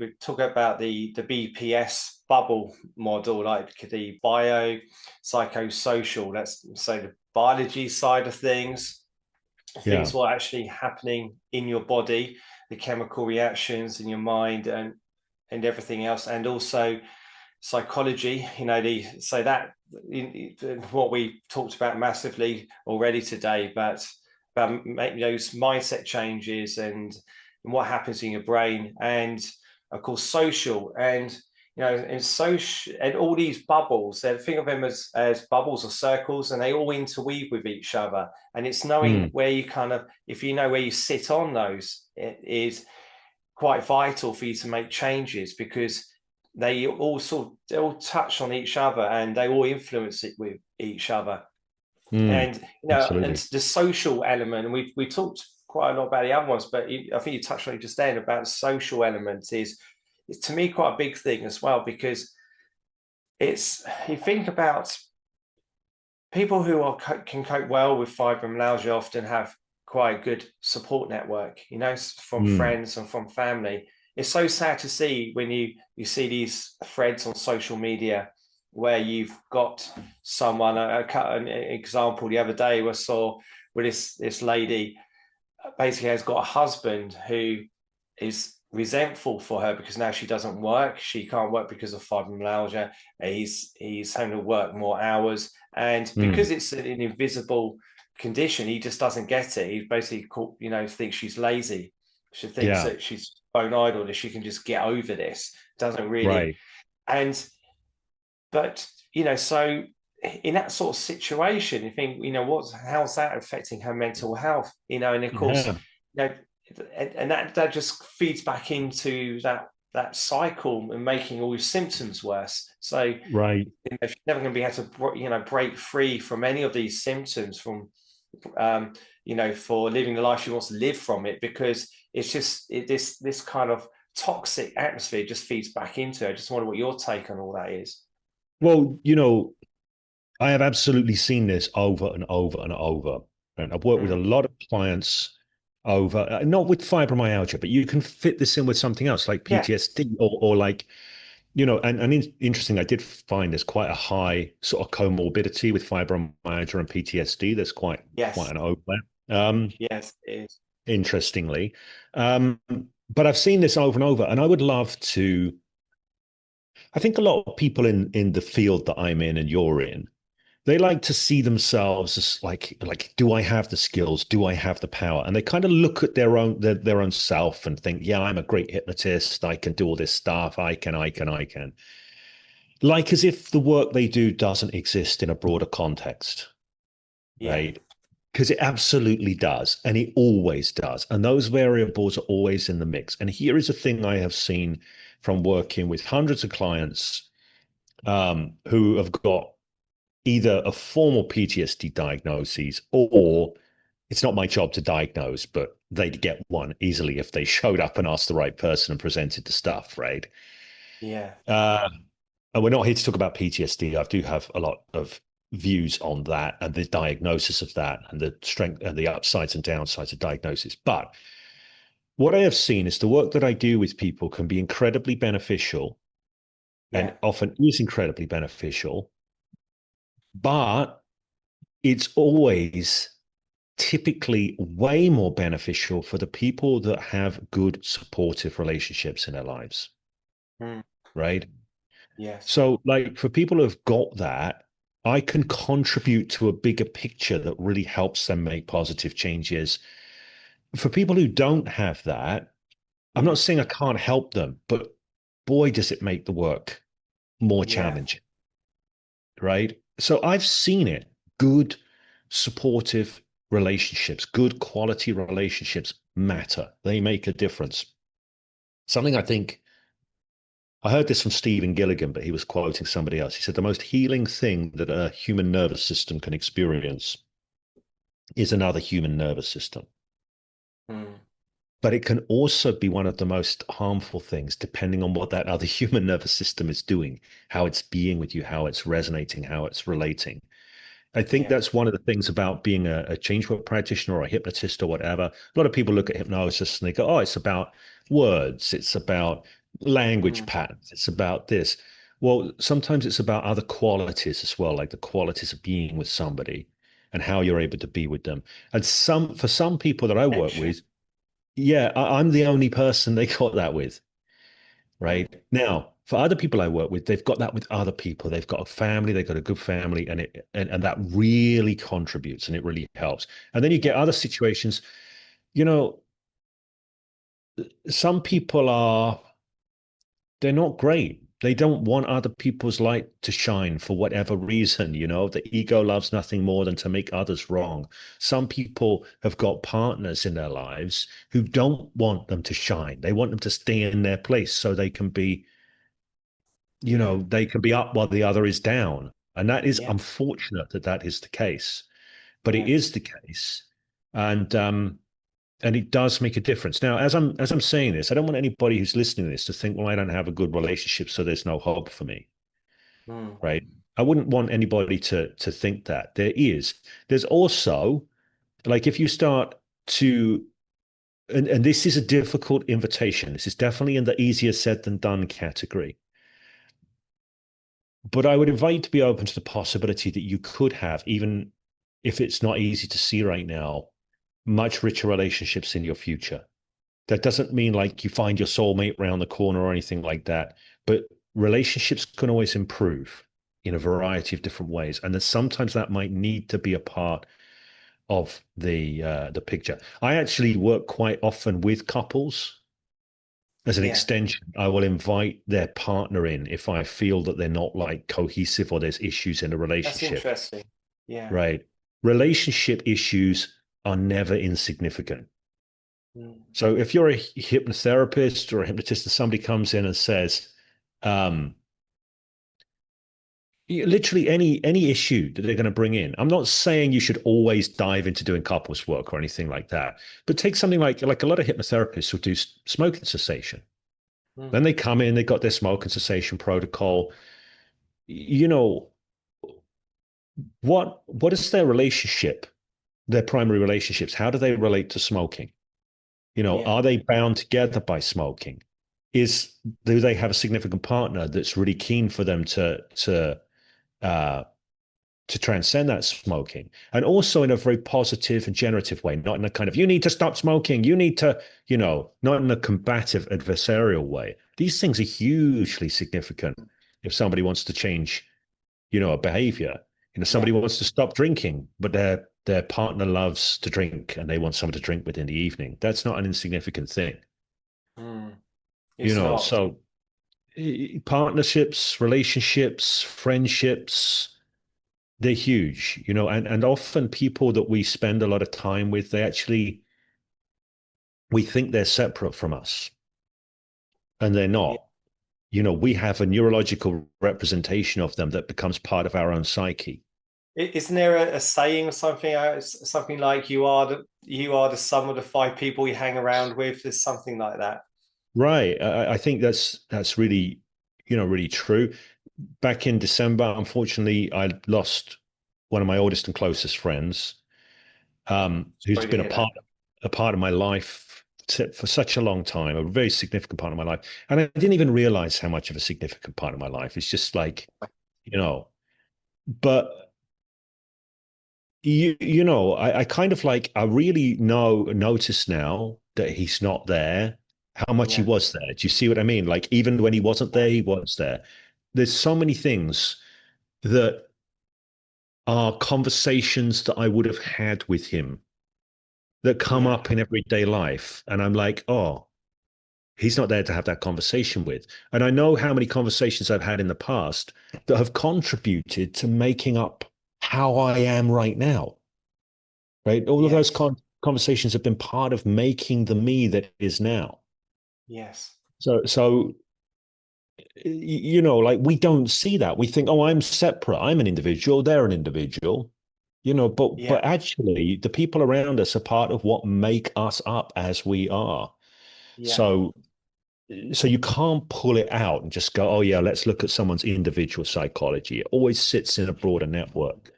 we talk about the BPS bubble model, like the bio, psychosocial, let's say the biology side of Yeah. things what are actually happening in your body, the chemical reactions in your mind and everything else, and also psychology, so that what we talked about massively already today, but about making those mindset changes and what happens in your brain, and of course social, and social, and all these bubbles, think of them as bubbles or circles, and they all interweave with each other. And it's knowing Mm. where you kind of, if you know where you sit on those, it is quite vital for you to make changes, because they all touch on each other and they all influence it with each other. Mm. And and Absolutely. the social element, and we talked quite a lot about the other ones, but I think you touched on it just then about the social element is to me quite a big thing as well, because it's, you think about people who can cope well with fibromyalgia often have quite a good support network, from Mm. friends and from family. It's so sad to see when you see these threads on social media where you've got someone. An example the other day I saw where this lady basically has got a husband who is resentful for her because now she doesn't work. She can't work because of fibromyalgia. He's having to work more hours, and Mm. because it's an invisible condition, he just doesn't get it. He basically thinks she's lazy. She thinks Yeah. that she's bone idle, that she can just get over this. Doesn't really. Right. And but so in that sort of situation, you think, how's that affecting her mental health? And of course, Yeah. you know, and that just feeds back into that cycle and making all your symptoms worse. So Right. if you're never going to be able to break free from any of these symptoms from for living the life she wants to live from it, because it's just this kind of toxic atmosphere just feeds back into it. I just wonder what your take on all that is. Well, I have absolutely seen this over and over and over. And I've worked with a Mm. lot of clients over, not with fibromyalgia, but you can fit this in with something else like Yeah. PTSD or like, interesting, I did find there's quite a high sort of comorbidity with fibromyalgia and PTSD. There's quite Yes. an overlap. Um, Yes, it is. interestingly. Um, but I've seen this over and over, and I would love to. I think a lot of people in the field that I'm in and you're in, they like to see themselves as like, do I have the skills? Do I have the power? And they kind of look at their own self and think, yeah, I'm a great hypnotist. I can do all this stuff. I can. Like as if the work they do doesn't exist in a broader context, Yeah. right? Because it absolutely does, and it always does. And those variables are always in the mix. And here is a thing I have seen from working with hundreds of clients who have got either a formal PTSD diagnosis or it's not my job to diagnose, but they'd get one easily if they showed up and asked the right person and presented the stuff, right? Yeah. Uh, and we're not here to talk about PTSD. I do have a lot of views on that and the diagnosis of that and the strength and the upsides and downsides of diagnosis. But what I have seen is the work that I do with people can be incredibly beneficial Yeah. and often is incredibly beneficial, but it's always typically way more beneficial for the people that have good supportive relationships in their lives, Mm. right? Yes. So, like for people who've got that, I can contribute to a bigger picture that really helps them make positive changes. For people who don't have that, I'm not Mm. saying I can't help them, but boy, does it make the work more Yeah. challenging, right? So I've seen it. Good, supportive relationships, good quality relationships matter. They make a difference. Something I think I heard this from Stephen Gilligan, but he was quoting somebody else. He said the most healing thing that a human nervous system can experience is another human nervous system. Mm. But it can also be one of the most harmful things, depending on what that other human nervous system is doing, how it's being with you, how it's resonating, how it's relating. I think Yeah. that's one of the things about being a change work practitioner or a hypnotist or whatever. A lot of people look at hypnosis and they go, oh, it's about words. It's about language Mm. patterns. It's about this. Well, sometimes it's about other qualities as well, like the qualities of being with somebody and how you're able to be with them. And for some people that I work Connection. with, yeah, I'm the only person they got that with. Mm. Right now, for other people I work with, they've got that with other people. They've got a family, they've got a good family, and that really contributes and it really helps. And then you get Yeah. other situations, you know, some people are they're not great. They don't want other people's light to shine for whatever reason, you know. The ego loves nothing more than to make others wrong. Some people have got partners in their lives who don't want them to shine. They want them to stay in their place so they can be, Yeah. they can be up while the other is down. And that is Yeah. unfortunate that that is the case, but it Yeah. is the case. And and it does make a difference. Now, as I'm saying this, I don't want anybody who's listening to this to think, well, I don't have a good relationship, so there's no hope for me, Mm. right? I wouldn't want anybody to think that. There is. There's also, like, if you start to, and this is a difficult invitation. This is definitely in the easier said than done category. But I would invite you to be open to the possibility that you could have, even if it's not easy to see right now, much richer relationships in your future. That doesn't mean like you find your soulmate around the corner or anything like that, but relationships can always improve in a variety of different ways, and that sometimes that might need to be a part of the picture. I actually work quite often with couples. As an Yeah. extension, I will invite their partner in if I feel that they're not like cohesive or there's issues in a That's relationship, interesting. Yeah. right? Relationship issues are never insignificant. Mm. So if you're a hypnotherapist or a hypnotist and somebody comes in and says, um, literally any issue that they're going to bring in, I'm not saying you should always dive into doing couples work or anything like that, but take something like a lot of hypnotherapists will do smoking cessation. Mm. Then they come in, they got their smoking cessation protocol. You know, what is their relationship, their primary relationships? How do they relate to smoking? You know, Yeah. are they bound together by smoking? Is Do they have a significant partner that's really keen for them uh, to transcend that smoking, and also in a very positive and generative way, not in a kind of you need to stop smoking, you need to, not in a combative adversarial way. These things are hugely significant if somebody wants to change, a behavior. Yeah. Somebody wants to stop drinking, but their partner loves to drink and they want someone to drink with in the evening. That's not an insignificant thing. Mm. It's not. So partnerships, relationships, friendships, they're huge, and often people that we spend a lot of time with, we think they're separate from us, and they're Yeah. not. We have a neurological representation of them that becomes part of our own psyche. Isn't there a saying or something? Something like you are the sum of the five people you hang around with. There's something like that. Right. I think that's really, really true. Back in December, unfortunately, I lost one of my oldest and closest friends, who's Sorry to been hear that. a part of my life for such a long time, a very significant part of my life. And I didn't even realize how much of a significant part of my life. It's just like, you know, but I kind of like, I really notice now that he's not there, how much he Yeah. was there. Do you see what I mean? Like, even when he wasn't Yeah. there, he was there. There's so many things that are conversations that I would have had with him that come Yeah. up in everyday life. And I'm like, oh, he's not there to have that conversation with. And I know how many conversations I've had in the past that have contributed to making up how I am right now. Right. All of those Yes. conversations have been part of making the me that is now. Yes. So, like we don't see that. We think, oh, I'm separate. I'm an individual. They're an individual. But Yeah. actually, the people around us are part of what make us up as we are. Yeah. So so you can't pull it out and just go, oh yeah, let's look at someone's individual psychology. It always sits in a broader network.